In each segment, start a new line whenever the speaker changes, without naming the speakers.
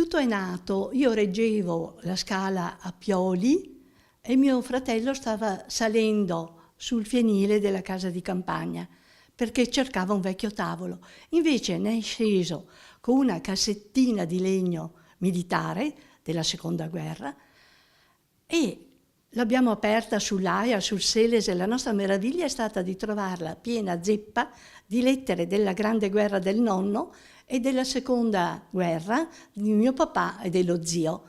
Tutto è nato, io reggevo la scala a Pioli e mio fratello stava salendo sul fienile della casa di campagna perché cercava un vecchio tavolo. Invece ne è sceso con una cassettina di legno militare della seconda guerra e l'abbiamo aperta sull'Aia, sul Seles, e la nostra meraviglia è stata di trovarla piena zeppa di lettere della grande guerra del nonno e della seconda guerra di mio papà e dello zio.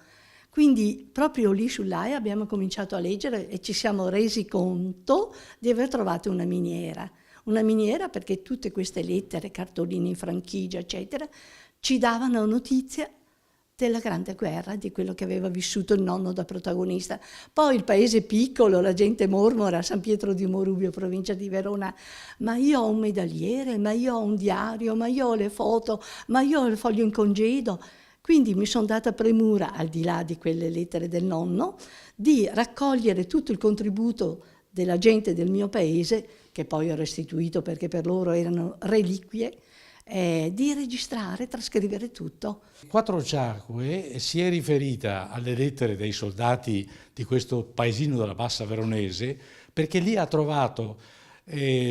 Quindi proprio lì sull'Aia abbiamo cominciato a leggere e ci siamo resi conto di aver trovato una miniera. Una miniera perché tutte queste lettere, cartoline in franchigia, eccetera, ci davano notizia della grande guerra, di quello che aveva vissuto il nonno da protagonista. Poi il paese piccolo, la gente mormora, San Pietro di Morubio, provincia di Verona, ma io ho un medagliere, ma io ho un diario, ma io ho le foto, ma io ho il foglio in congedo. Quindi mi sono data premura, al di là di quelle lettere del nonno, di raccogliere tutto il contributo della gente del mio paese, che poi ho restituito perché per loro erano reliquie, di registrare, trascrivere tutto.
Quattrociacque si è riferita alle lettere dei soldati di questo paesino della Bassa Veronese perché lì ha trovato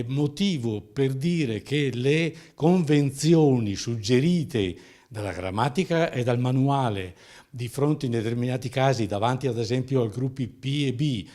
motivo per dire che le convenzioni suggerite dalla grammatica e dal manuale di fronte in determinati casi davanti ad esempio ai gruppi P e B,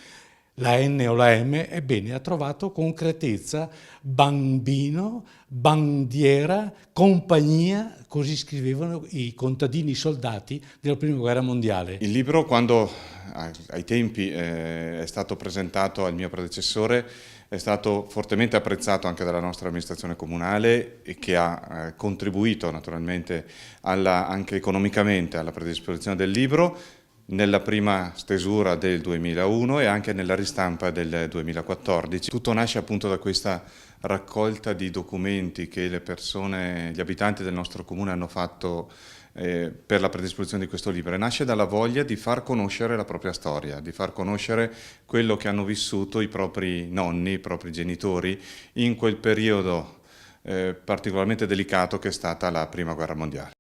la N o la M, ebbene ha trovato concretezza, bambino, bandiera, compagnia, così scrivevano i contadini soldati della Prima Guerra Mondiale.
Il libro, quando ai tempi è stato presentato al mio predecessore, è stato fortemente apprezzato anche dalla nostra amministrazione comunale e che ha contribuito naturalmente anche economicamente alla predisposizione del libro, nella prima stesura del 2001 e anche nella ristampa del 2014. Tutto nasce appunto da questa raccolta di documenti che le persone, gli abitanti del nostro comune hanno fatto per la predisposizione di questo libro, e nasce dalla voglia di far conoscere la propria storia, di far conoscere quello che hanno vissuto i propri nonni, i propri genitori in quel periodo particolarmente delicato che è stata la Prima Guerra Mondiale.